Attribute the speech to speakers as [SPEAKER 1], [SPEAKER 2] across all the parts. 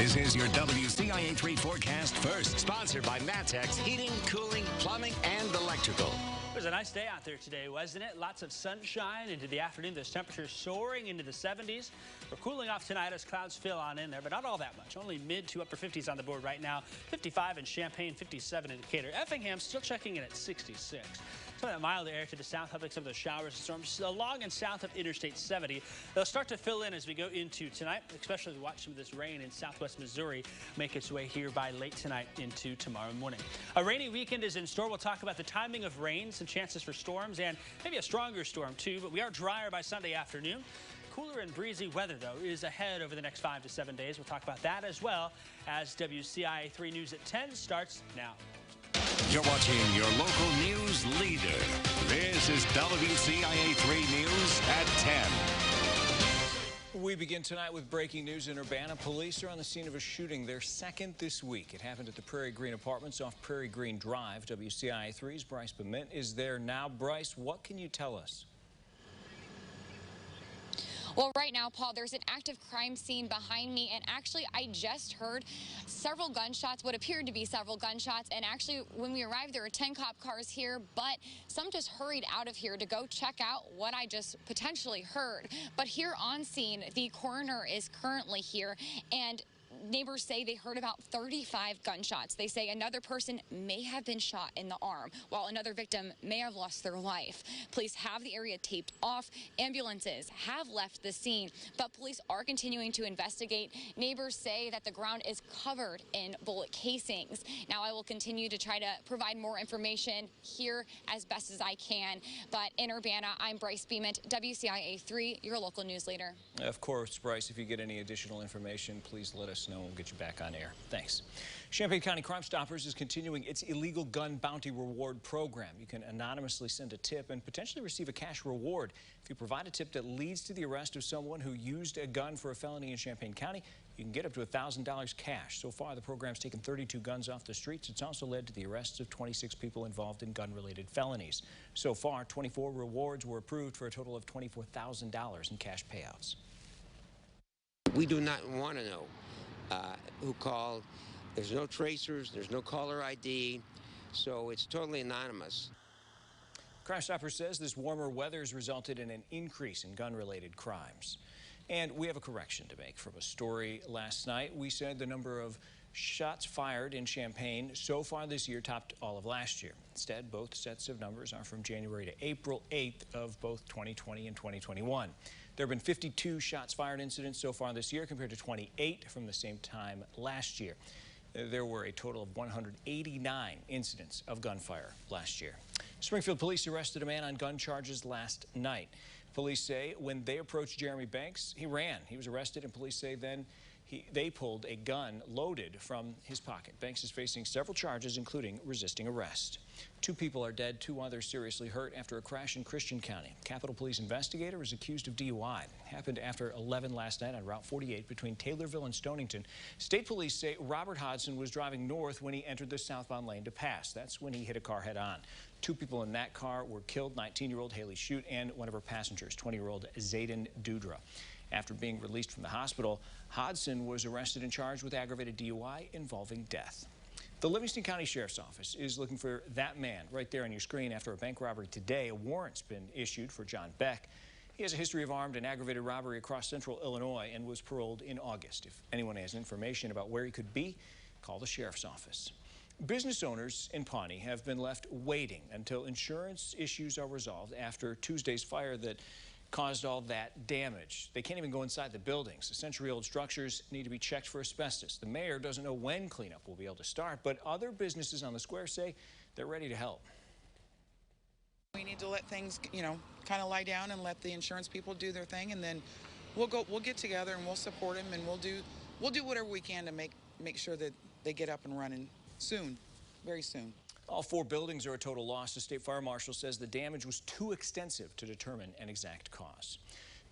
[SPEAKER 1] This is your WCIA 3 forecast first, sponsored by Matex Heating, Cooling, Plumbing, and Electrical.
[SPEAKER 2] It was a nice day out there today, wasn't it? Lots of sunshine into the afternoon. There's temperatures soaring into the 70s. We're cooling off tonight as clouds fill on in there, but not all that much. Only mid to upper 50s on the board right now. 55 in Champaign, 57 in Decatur. Effingham still checking in at 66. Some of that mild air to the south, helping some of those showers and storms along and south of Interstate 70. They'll start to fill in as we go into tonight, especially as we watch some of this rain in southwest Missouri make its way here by late tonight into tomorrow morning. A rainy weekend is in store. We'll talk about the timing of rain, some chances for storms, and maybe a stronger storm too, but we are drier by Sunday afternoon. Cooler and breezy weather, though, is ahead over the next 5 to 7 days. We'll talk about that as well as WCIA 3 News at 10 starts now.
[SPEAKER 1] You're watching your local news leader. This is WCIA 3 News at 10.
[SPEAKER 3] We begin tonight with breaking news in Urbana. Police are on the scene of a shooting, their second this week. It happened at the Prairie Green Apartments off Prairie Green Drive. WCIA 3's Bryce Bement is there now. Bryce, what can you tell us?
[SPEAKER 4] Well, right now, Paul, there's an active crime scene behind me, and actually I just heard several gunshots, what appeared to be several gunshots, and actually when we arrived there were 10 cop cars here, but some just hurried out of here to go check out what I just potentially heard. But here on scene, the coroner is currently here, and neighbors say they heard about 35 gunshots. They say another person may have been shot in the arm, while another victim may have lost their life. Police have the area taped off. Ambulances have left the scene, but police are continuing to investigate. Neighbors say that the ground is covered in bullet casings. Now, I will continue to try to provide more information here as best as I can. But in Urbana, I'm Bryce Bement, WCIA 3, your local news leader.
[SPEAKER 3] Of course, Bryce, if you get any additional information, please let us know. We'll get you back on air. Thanks. Champaign County Crime Stoppers is continuing its illegal gun bounty reward program. You can anonymously send a tip and potentially receive a cash reward. If you provide a tip that leads to the arrest of someone who used a gun for a felony in Champaign County, you can get up to $1,000 cash. So far, the program's taken 32 guns off the streets. It's also led to the arrests of 26 people involved in gun-related felonies. So far, 24 rewards were approved for a total of $24,000 in cash payouts.
[SPEAKER 5] We do not want to know who called. There's no tracers, there's no caller ID, so it's totally anonymous.
[SPEAKER 3] Crime Stoppers says this warmer weather has resulted in an increase in gun-related crimes. And we have a correction to make from a story last night. We said the number of shots fired in Champaign so far this year topped all of last year. Instead, both sets of numbers are from January to April 8th of both 2020 and 2021. There have been 52 shots fired incidents so far this year compared to 28 from the same time last year. There were a total of 189 incidents of gunfire last year. Springfield police arrested a man on gun charges last night. Police say when they approached Jeremy Banks, he ran. He was arrested, and police say then they pulled a gun loaded from his pocket. Banks is facing several charges, including resisting arrest. 2 people are dead, 2 others seriously hurt after a crash in Christian County. Capitol Police investigator is accused of DUI. It happened after 11 last night on Route 48 between Taylorville and Stonington. State police say Robert Hodson was driving north when he entered the southbound lane to pass. That's when he hit a car head-on. 2 people in that car were killed, 19-year-old Haley Shute and one of her passengers, 20-year-old Zayden Dudra. After being released from the hospital, Hodson was arrested and charged with aggravated DUI involving death. The Livingston County Sheriff's Office is looking for that man right there on your screen. After a bank robbery today, a warrant's been issued for John Beck. He has a history of armed and aggravated robbery across central Illinois and was paroled in August. If anyone has information about where he could be, call the Sheriff's Office. Business owners in Pawnee have been left waiting until insurance issues are resolved after Tuesday's fire that caused all that damage. They can't even go inside the buildings. The century-old structures need to be checked for asbestos. The mayor doesn't know when cleanup will be able to start, but other businesses on the square say they're ready to help.
[SPEAKER 6] We need to let things, kind of lie down and let the insurance people do their thing, and then we'll get together and we'll support them, and we'll do whatever we can to make sure that they get up and running soon, very soon.
[SPEAKER 3] All 4 buildings are a total loss. The state fire marshal says the damage was too extensive to determine an exact cause.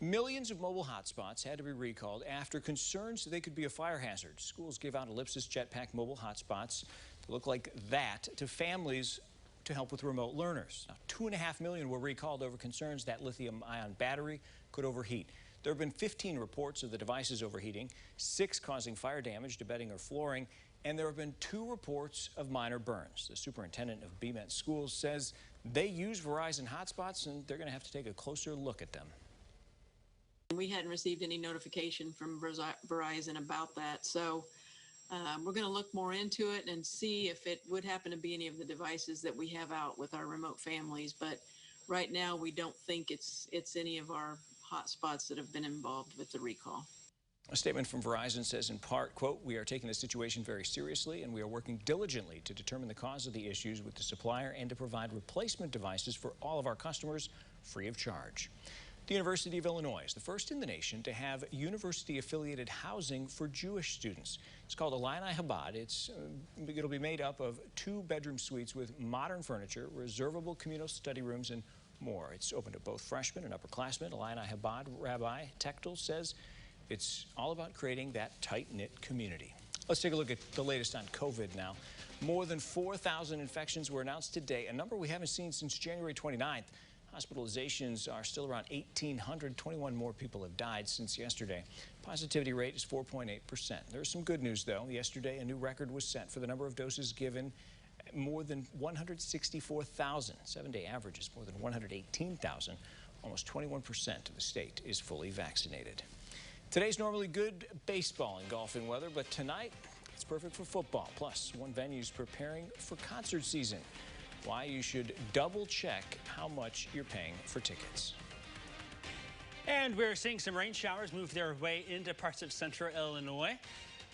[SPEAKER 3] Millions of mobile hotspots had to be recalled after concerns they could be a fire hazard. Schools gave out Ellipsis Jetpack mobile hotspots that look like that to families to help with remote learners. Now, 2.5 million were recalled over concerns that lithium-ion battery could overheat. There have been 15 reports of the devices overheating, 6 causing fire damage to bedding or flooring, and there have been 2 reports of minor burns. The superintendent of BMET Schools says they use Verizon hotspots, and they're going to have to take a closer look at them.
[SPEAKER 7] We hadn't received any notification from Verizon about that, so we're going to look more into it and see if it would happen to be any of the devices that we have out with our remote families. But right now, we don't think it's any of our hotspots that have been involved with the recall.
[SPEAKER 3] A statement from Verizon says in part, quote, "We are taking the situation very seriously and we are working diligently to determine the cause of the issues with the supplier and to provide replacement devices for all of our customers free of charge." The University of Illinois is the first in the nation to have university-affiliated housing for Jewish students. It's called Illini Chabad. It'll be made up of 2-bedroom suites with modern furniture, reservable communal study rooms, and more. It's open to both freshmen and upperclassmen. Illini Chabad Rabbi Techtel says it's all about creating that tight-knit community. Let's take a look at the latest on COVID now. More than 4,000 infections were announced today, a number we haven't seen since January 29th. Hospitalizations are still around 1,800. 21 more people have died since yesterday. Positivity rate is 4.8%. There's some good news, though. Yesterday, a new record was set for the number of doses given. More than 164,000. 7-day average is more than 118,000. Almost 21% of the state is fully vaccinated. Today's normally good baseball and golfing weather, but tonight it's perfect for football. Plus, one venue's preparing for concert season. Why you should double check how much you're paying for tickets.
[SPEAKER 2] And we're seeing some rain showers move their way into parts of central Illinois.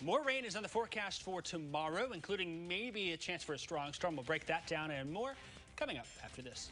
[SPEAKER 2] More rain is on the forecast for tomorrow, including maybe a chance for a strong storm. We'll break that down and more coming up after this.